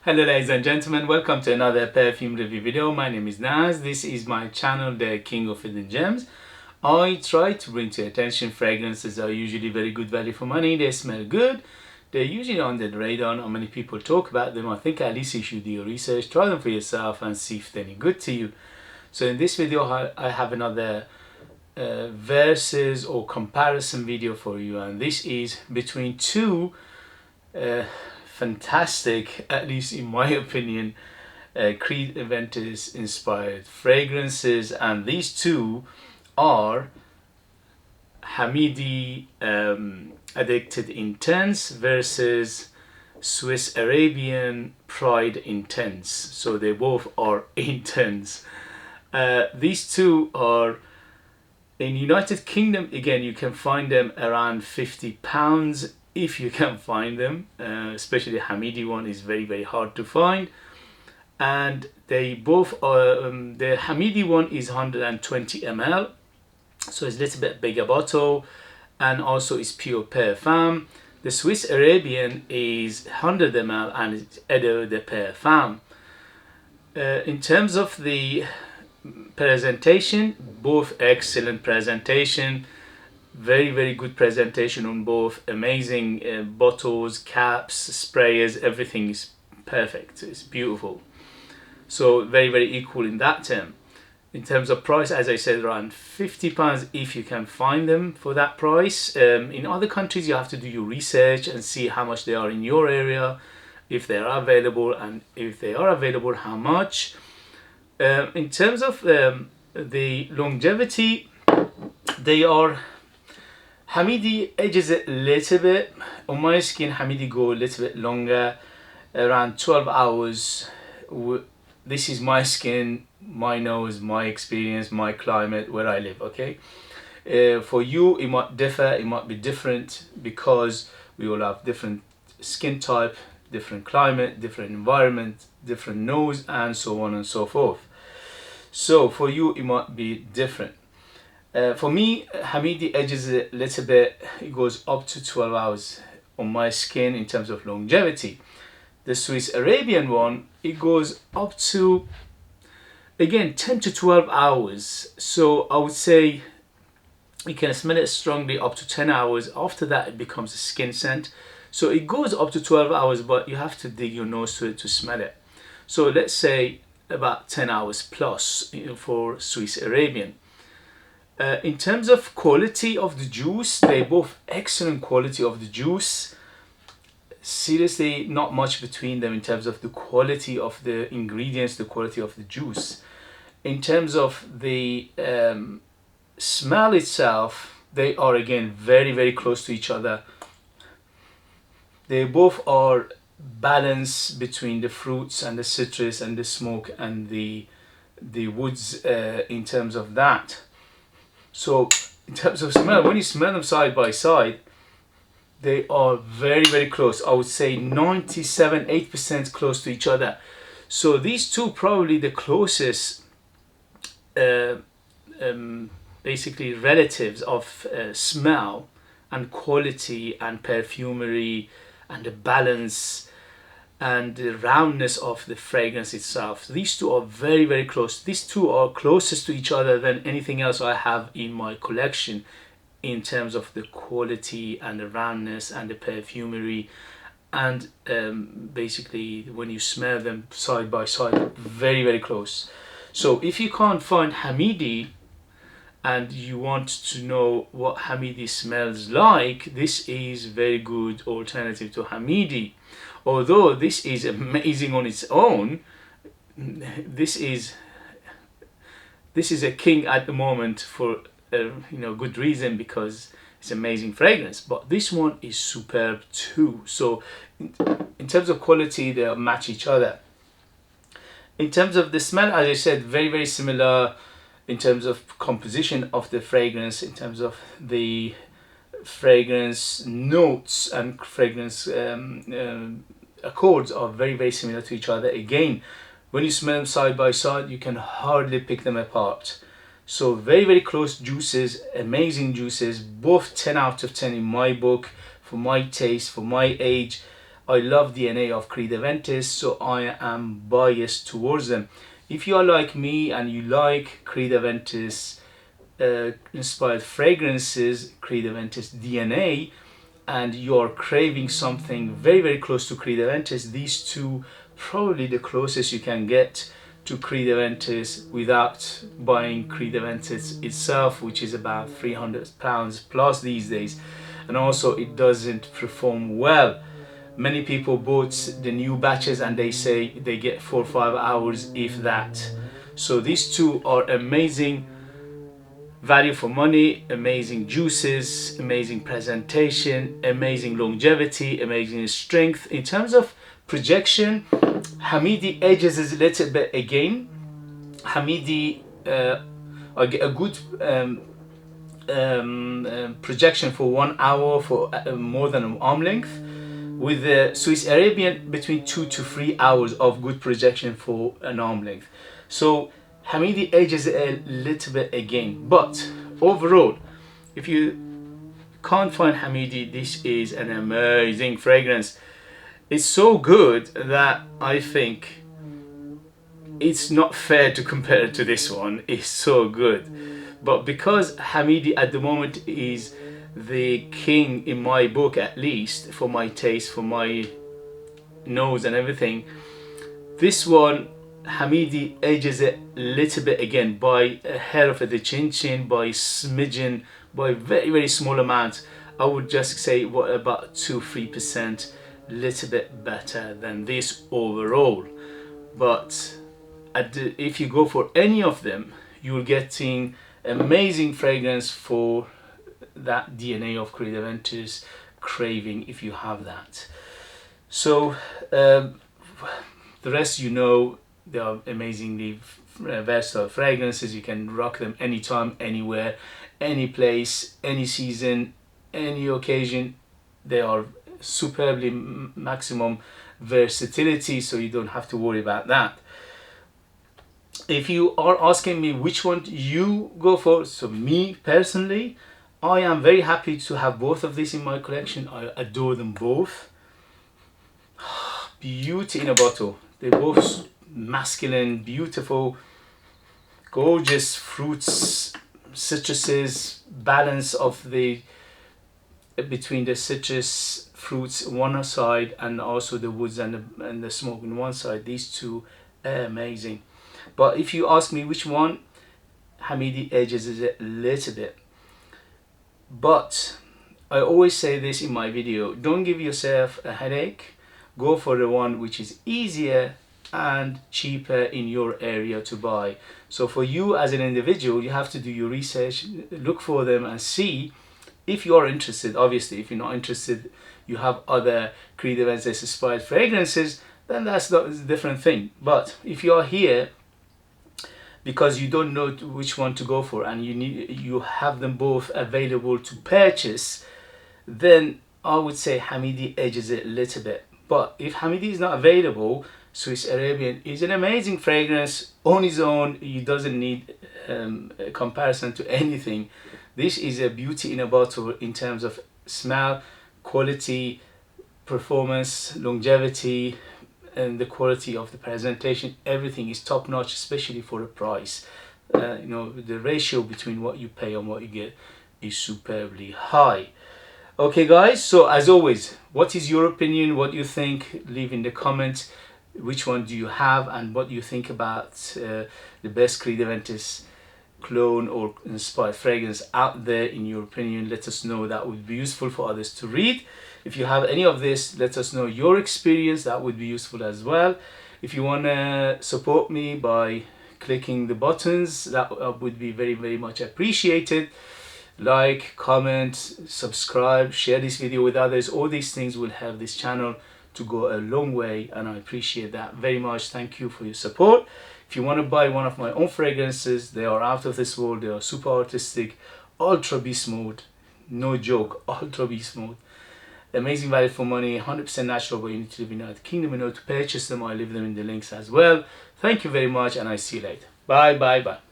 Hello ladies and gentlemen, welcome to another perfume review video. My name is Naz. This is my channel, the King of Hidden Gems. I try to bring to your attention fragrances that are usually very good value for money. They smell good. They're usually under the radar. Not many people talk about them. I think at least you should do your research, try them for yourself and see if they're any good to you. So in this video I have another versus or comparison video for you, and this is between two fantastic, at least in my opinion, Creed Aventus inspired fragrances, and these two are Hamidi Addicted Intense versus Swiss Arabian Pride Intense. So they both are intense. These two are in United Kingdom. Again, you can find them around £50 if you can find them. Especially the Hamidi one is very hard to find, and they both are the Hamidi one is 120 ml, so it's a little bit bigger bottle, and also it's pure Parfum. The Swiss Arabian is 100 ml and it's Eau de Parfum. In terms of the presentation, both excellent presentation, very good presentation on both. Amazing bottles, caps, sprayers, everything is perfect. It's beautiful. So very equal in that term. In terms of price, as I said, around £50 if you can find them for that price. In other countries you have to do your research and see how much they are in your area, if they are available, and if they are available, how much. In terms of the longevity, they are, Hamidi ages a little bit. On my skin, Hamidi go a little bit longer, around 12 hours. This is my skin, my nose, my experience, my climate, where I live, okay? For you, it might differ, it might be different, because we all have different skin type, different climate, different environment, different nose, and so on and so forth. So for you, it might be different. For me, Hamidi ages a little bit. It goes up to 12 hours on my skin in terms of longevity. The Swiss Arabian one, it goes up to, again, 10 to 12 hours. So I would say you can smell it strongly up to 10 hours. After that, it becomes a skin scent. So it goes up to 12 hours, but you have to dig your nose to it to smell it. So let's say about 10 hours plus, for Swiss Arabian. In terms of quality of the juice, they both excellent quality of the juice. Seriously, not much between them in terms of the quality of the ingredients, the quality of the juice. In terms of the smell itself, they are again very close to each other. They both are balanced between the fruits and the citrus and the smoke and the woods in terms of that. So in terms of smell, when you smell them side by side, they are very close. I would say 97-8% close to each other. So these two probably the closest basically relatives of smell and quality and perfumery and the balance and the roundness of the fragrance itself. These two are very close. These two are closest to each other than anything else I have in my collection in terms of the quality and the roundness and the perfumery, and basically when you smell them side by side, very close. So if you can't find Hamidi and you want to know what Hamidi smells like, this is very good alternative to Hamidi. Although this is amazing on its own, this is a king at the moment for good reason, because it's amazing fragrance. But this one is superb too. So in terms of quality, they match each other. In terms of the smell, as I said, very similar in terms of composition of the fragrance, in terms of the fragrance notes and fragrance accords are very similar to each other. Again, when you smell them side by side, you can hardly pick them apart. So very close juices, amazing juices, both 10 out of 10 in my book, for my taste, for my age. I love DNA of Creed Aventus, so I am biased towards them. If you are like me and you like Creed Aventus inspired fragrances, Creed Aventus DNA, and you're craving something very, very close to Creed Aventus, these two probably the closest you can get to Creed Aventus without buying Creed Aventus itself, which is about £300 plus these days. And also it doesn't perform well. Many people bought the new batches and they say they get 4 or 5 hours if that. So these two are amazing value for money, amazing juices, amazing presentation, amazing longevity, amazing strength. In terms of projection, Hamidi edges a little bit again. Hamidi I get a good projection for 1 hour for more than an arm length. With the Swiss Arabian, between 2 to 3 hours of good projection for an arm length. So Hamidi edges a little bit again, but overall, if you can't find Hamidi, this is an amazing fragrance. It's so good that I think it's not fair to compare it to this one. It's so good, but because Hamidi at the moment is the king in my book, at least for my taste, for my nose and everything, this one Hamidi ages it a little bit again by a hair of the chin, by smidgen, by very, very small amount. I would just say what about 2-3%, little bit better than this overall. But if you go for any of them, you're getting amazing fragrance for that DNA of Creed Aventus craving if you have that. So the rest, you know, they are amazingly versatile fragrances. You can rock them anytime, anywhere, any place, any season, any occasion. They are superbly maximum versatility, so you don't have to worry about that. If you are asking me which one you go for, so me personally, I am very happy to have both of these in my collection. I adore them both. Beauty in a bottle. They're both masculine, beautiful, gorgeous fruits, citruses, balance of the between the citrus fruits one side and also the woods and the smoke on one side. These two are amazing. But if you ask me which one, Hamidi edges it a little bit. But I always say this in my video, don't give yourself a headache. Go for the one which is easier and cheaper in your area to buy. So for you as an individual, you have to do your research, look for them and see if you are interested. Obviously, if you're not interested, you have other Creed Aventus inspired fragrances, then that's a different thing. But if you are here because you don't know which one to go for and you have them both available to purchase, then I would say Hamidi edges it a little bit. But if Hamidi is not available, Swiss Arabian is an amazing fragrance on its own. It doesn't need a comparison to anything. This is a beauty in a bottle in terms of smell, quality, performance, longevity, and the quality of the presentation. Everything is top notch, especially for the price. You know, the ratio between what you pay and what you get is superbly high. Okay guys, so as always, what is your opinion? What do you think? Leave in the comments. Which one do you have and what do you think about the best Creed Aventus clone or inspired fragrance out there in your opinion? Let us know. That would be useful for others to read. If you have any of this, let us know your experience. That would be useful as well. If you want to support me by clicking the buttons, that would be very, very much appreciated. Like, comment, subscribe, share this video with others. All these things will help this channel to go a long way, and I appreciate that very much. Thank you for your support. If you want to buy one of my own fragrances, they are out of this world. They are super artistic, ultra beast mode, no joke, ultra beast mode. Amazing value for money, 100% natural, but you need to live in the United Kingdom in order to purchase them. I leave them in the links as well. Thank you very much, and I see you later. Bye, bye, bye.